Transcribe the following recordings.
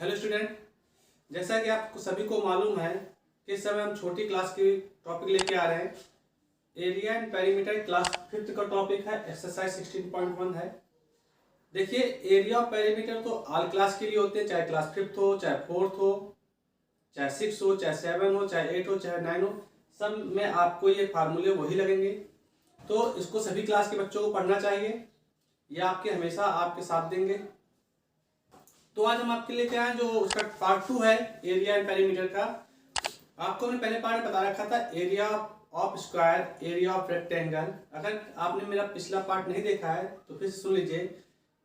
Hello student, जैसा कि आपको सभी को मालूम है कि इस समय हम छोटी क्लास की टॉपिक लेके आ रहे हैं। Area and perimeter class 5th का टॉपिक है, एक्सरसाइज 16.1 है। देखिए, एरिया और पेरीमीटर तो ऑल क्लास के लिए होते हैं, चाहे क्लास 5th हो, चाहे 4th हो, चाहे 6 हो, चाहे 7 हो, चाहे 8 हो, चाहे 9 हो, सब में आपको ये फार्मूले वही लगेंगे। तो इसको सभी क्लास के बच्चों को पढ़ना चाहिए, ये आपके हमेशा आपके साथ देंगे। तो आज हम आपके लिए क्या है, जो उसका पार्ट 2 है एरिया एंड पेरीमीटर का। आपको हमने पहले पार्ट बता रखा था area of square, area of rectangle. अगर आपने मेरा पिछला पार्ट नहीं देखा है तो फिर सुन लीजिए।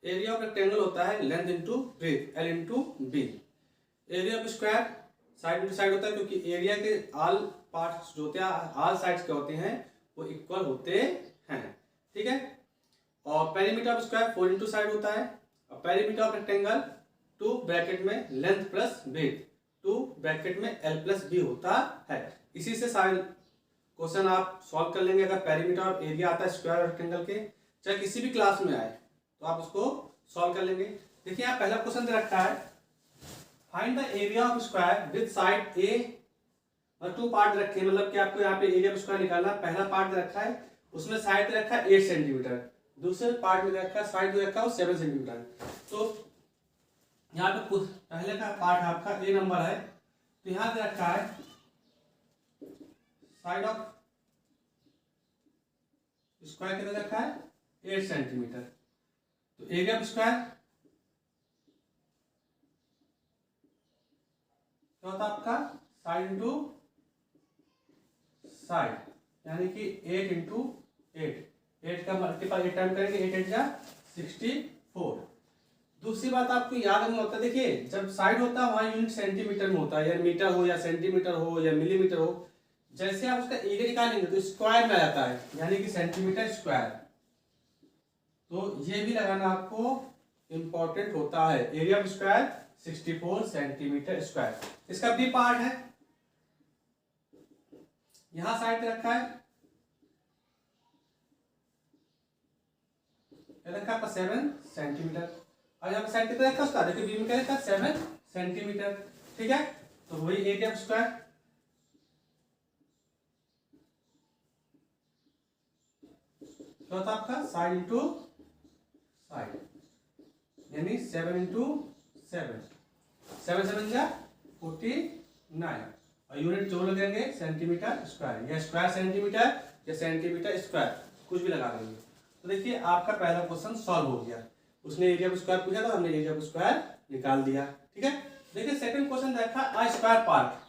एरिया ऑफ रेक्टेंगल होता है length into breadth, L into B. Area of square side into side होता है, क्योंकि एरिया के ऑल पार्ट्स जो होते हैं, ऑल साइड्स के होते हैं, वो इक्वल होते हैं। ठीक है। और perimeter of square 4 into side होता है। और पेरीमीटर ऑफ रेक्टेंगल 2 ब्रैकेट में लेंथ प्लस ब्रेथ, 2 ब्रैकेट में एल प्लस बी होता है। इसी से सारे क्वेश्चन आप सॉल्व कर लेंगे। अगर पेरीमीटर ऑफ एरिया आता है स्क्वायर और रेक्टेंगल के, चाहे किसी भी क्लास में आए, तो आप उसको सॉल्व कर लेंगे। देखिए, यहाँ पहला क्वेश्चन दे रखा है, find the area of square with side A. और 2 पार्ट रखे हैं, मतलब कि आपको यहाँ पे एरिया ऑफ स्क्वायर निकालना। पहला पार्ट दे रखा है, उसमें साइड दे रखा है 8 सेंटीमीटर। दूसरे पार्ट में दे रखा है, साइड दे रखा है 7 सेंटीमीटर। तो यहाँ पे कुछ पहले का पार्ट आपका ए नंबर है, तो यहाँ पे रखा है साइड ऑफ स्क्वायर कितना रखा है 8 सेंटीमीटर। तो एरिया ऑफ स्क्वायर क्या होता है आपका, साइड इंटू साइड, यानी कि 8 इंटू 8 का मल्टीपल 8 टाइम करेंगे, 8 8 जा 64। दूसरी बात आपको याद रखना होता है, देखिए जब साइड होता है वहां यूनिट सेंटीमीटर में होता है, या मीटर हो या सेंटीमीटर हो या मिलीमीटर हो। जैसे आप उसका एरिया निकालेंगे तो स्क्वायर में आ जाता है, यानी कि सेंटीमीटर स्क्वायर। तो ये भी लगाना आपको इंपॉर्टेंट होता है। Area of square 64 centimetre square. इसका बी पार्ट है, यहां साइड पे रखा है, रखा आपका 7 सेंटीमीटर। और यहाँ पे साइड कितना रखा उसका, देखिए बी में क्या रखा 7 सेंटीमीटर। ठीक है। तो वही एरिया ऑफ स्क्वायर, क्या होता है आपका साइड इंटू साइड, यानी 7 इंटू 7, 7 7 जा 49। और यूनिट जो लगेंगे सेंटीमीटर स्क्वायर, या स्क्वायर सेंटीमीटर या सेंटीमीटर स्क्वायर, कुछ भी लगा देंगे। तो देखिए आपका पहला क्वेश्चन सॉल्व हो गया। उसने एरिया ऑफ स्क्वायर पूछा था, हमने एरिया ऑफ स्क्वायर निकाल दिया। ठीक है। देखिए सेकंड क्वेश्चन देखा, a square park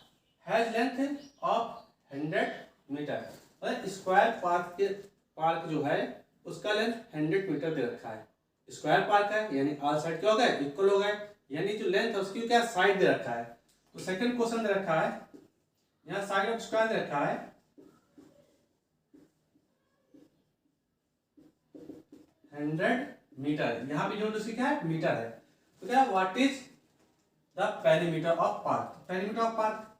has length of 100 metre. मतलब स्क्वायर पार्क जो है उसका लेंथ 100 मीटर दे रखा है। स्क्वायर पार्क है, यानी ऑल साइड क्या हो गए, इक्वल हो गए, यानी जो लेंथ है उसकी क्या साइड दे रखा है। तो सेकंड क्वेश्चन दे रखा है, यहाँ साइड ऑफ स्क्वायर दे रखा है 100 मीटर। यहाँ पे यूनिट उसकी क्या है, मीटर है। तो क्या what is the perimeter of park. Perimeter of park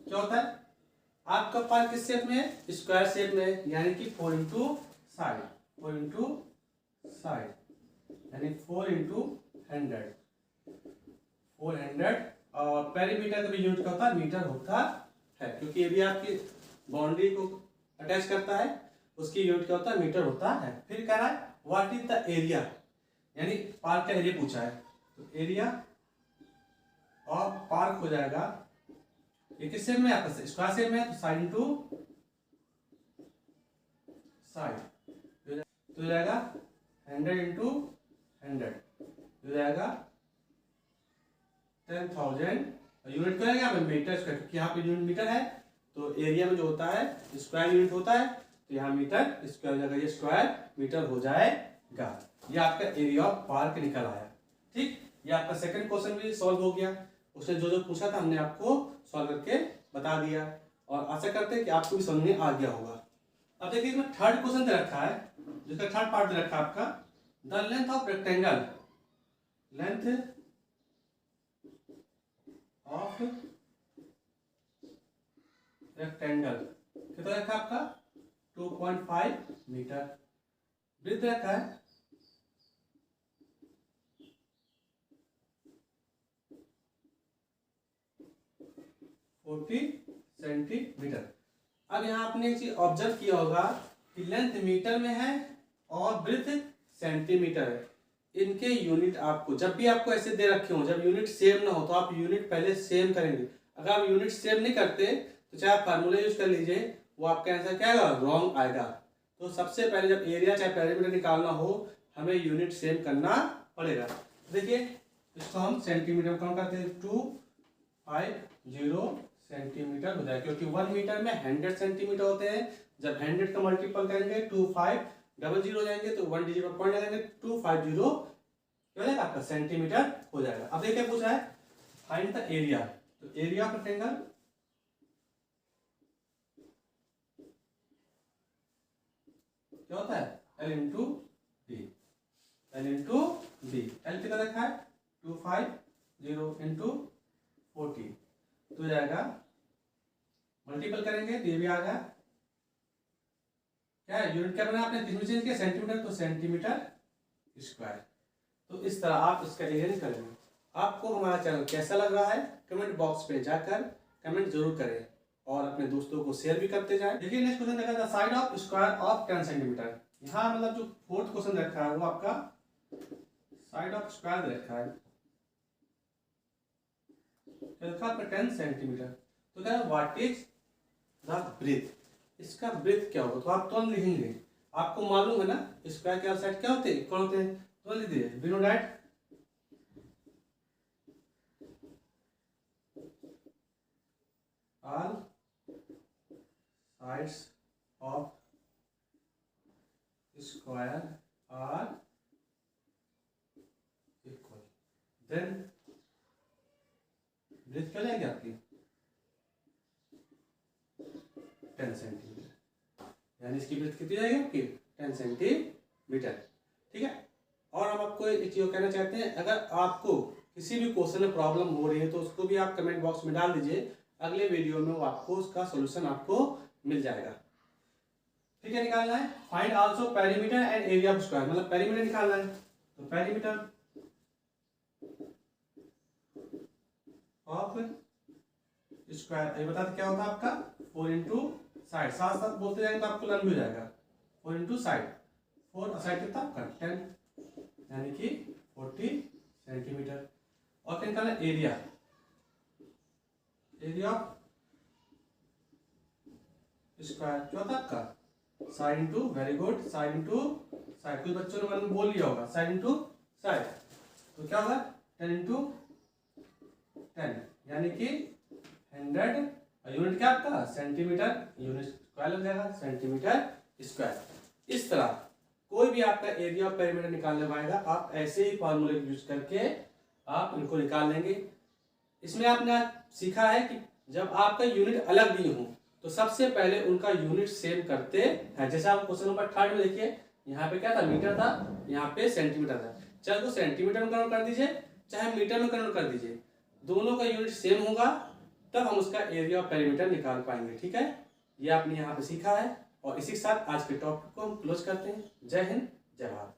क्या होता है, आपका पार्क किस शेप में है, स्क्वायर शेप में है, यानी कि 4 इंटू साइड, 4 इंटू साइड, यानी 4 इंटू 100, 400। और पेरीमीटर का भी यूनिट क्या होता है, मीटर होता है, क्योंकि ये भी आपकी बाउंड्री को अटैच करता है, उसकी यूनिट क्या होता है, मीटर होता है। फिर कह रहा है व्हाट इज द एरिया, यानी पार्क का एरिया पूछा है। तो एरिया ऑफ पार्क हो जाएगा, ये किस शेप में आपका स्क्वायर शेप में है, तो साइड इंटू साइड, तो हो जाएगा 100 इंटू 100, हो जाएगा 10,000। यूनिट क्या है यहाँ पे, मीटर स्क्वायर, क्योंकि यहाँ पे यूनिट मीटर है। तो एरिया में जो होता है स्क्वायर यूनिट होता है, तो यहाँ मीटर स्क्वायर हो जाएगा, ये स्क्वायर मीटर हो जाएगा। ये आपका एरिया ऑफ पार्क निकल आया। ठीक, ये आपका सेकंड क्वेश्चन भी सॉल्व हो गया। उसने जो जो पूछा था हमने आपको सॉल्व करके बता दिया, और आशा करते हैं कि आपको भी समझ में आ गया होगा। अब देखिए इसमें थर्ड क्वेश्चन दे रखा है, जिसका थर्ड पार्ट दे रखा है आपका, the length of rectangle, length of rectangle कितना रखा आपका 2.5 मीटर। ब्रीथ रखा है 40 सेंटीमीटर। अब यहाँ आपने एक चीज ऑब्जर्व किया होगा कि लेंथ मीटर में है और ब्रीथ सेंटीमीटर है। इनके यूनिट आपको जब भी आपको ऐसे दे रखे हो, जब यूनिट सेम ना हो तो आप यूनिट पहले सेम करेंगे। अगर आप यूनिट सेम नहीं करते तो चाहे आप फार्मूला यूज कर लीजिए, वो आपका आंसर क्या आएगा, रॉन्ग आएगा। तो सबसे पहले जब एरिया चाहे पेरीमीटर निकालना हो हमें यूनिट सेम करना पड़ेगा। देखिए इसको हम सेंटीमीटर में काउंट करते हैं, 250 सेंटीमीटर हो जाएगा, क्योंकि 1 मीटर में 100 सेंटीमीटर होते हैं। जब 100 का मल्टीपल करेंगे 2500 हो जाएंगे तो 1 डिजिट पर पॉइंट लगाएंगे 250 क्या हो जाएगा आपका सेंटीमीटर हो जाएगा। अब देखिए पूछा है फाइंड द एरिया, तो एरिया ऑफ रेक्टेंगल क्या होता है L into D. L into D, L कितना रखा है 250 इंटू 40 तो हो जाएगा, मल्टीपल करेंगे तो ये भी आ गया। क्या है यूनिट क्या बना आपने, तीन चेंज किया सेंटीमीटर, तो सेंटीमीटर स्क्वायर। तो इस तरह आप इसका एरिया निकालेंगे। आपको हमारा चैनल कैसा लग रहा है कमेंट बॉक्स पे जाकर कमेंट जरूर करें और अपने दोस्तों को शेयर भी करते जाएं। देखिए नेक्स्ट क्वेश्चन देखा था side of square of 10 centimetre. यहाँ मतलब जो फोर्थ क्वेश्चन रखा है वो आपका साइड ऑफ स्क्वायर रखा है, रखा आपका 10 सेंटीमीटर। तो क्या व्हाट इज द ब्रेथ, इसका ब्रेथ क्या होगा, तो आप तुरंत लिखेंगे। आपको मालूम है ना स्क्वायर के साइड क्या होते हैं, इक्वल होते हैं, तो लिख दीजिए we know that all sides of square are equal, then breadth क्या जाएगी आपकी 10 सेंटीमीटर, यानी इसकी ब्रेथ कितनी जाएगी आपकी 10 सेंटीमीटर। ठीक है, और हम आपको एक चीज कहना चाहते हैं, अगर आपको किसी भी क्वेश्चन में प्रॉब्लम हो रही है तो उसको भी आप कमेंट बॉक्स में डाल दीजिए, अगले वीडियो में वो आपको उसका सॉल्यूशन आपको मिल जाएगा। ठीक है, निकालना है find also perimeter and area of square, मतलब पेरीमीटर निकालना है तो पेरीमीटर ऑफ स्क्वायर ये बताते क्या होता है आपका 4 इंटू साइड, साथ साथ बोलते जाएंगे तो आपको लंबी हो जाएगा 4 इंटू साइड, 4 साइड कितना आपका 10 यानी कि 40 सेंटीमीटर। और क्या निकालना एरिया, एरिया ऑफ स्क्वायर क्या होता है आपका side into, very good, side into side, कुछ बच्चों ने मन में बोल लिया होगा साइड इंटू साइड, तो क्या होगा 10 इंटू 10 यानी कि 100, यूनिट क्या आपका सेंटीमीटर, यूनिट स्क्वायर लग जाएगा सेंटीमीटर स्क्वायर। इस तरह कोई भी आपका एरिया ऑफ पेरीमीटर निकालने पाएगा, आप ऐसे ही फॉर्मूले यूज करके आप इनको निकाल लेंगे। इसमें आपने सीखा है कि जब आपका यूनिट अलग नहीं हो तो सबसे पहले उनका यूनिट सेम करते हैं। जैसे आप क्वेश्चन नंबर 3 में देखिए, यहाँ पे क्या था मीटर था, यहाँ पे सेंटीमीटर था, चाहे तो सेंटीमीटर में कन्वर्ट कर दीजिए चाहे मीटर में कन्वर्ट कर दीजिए, दोनों का यूनिट सेम होगा तब हम उसका एरिया ऑफ पेरीमीटर निकाल पाएंगे। ठीक है, ये आपने यहाँ पे सीखा है और इसी के साथ आज के टॉपिक को हम क्लोज करते हैं। जय हिंद, जय भारत।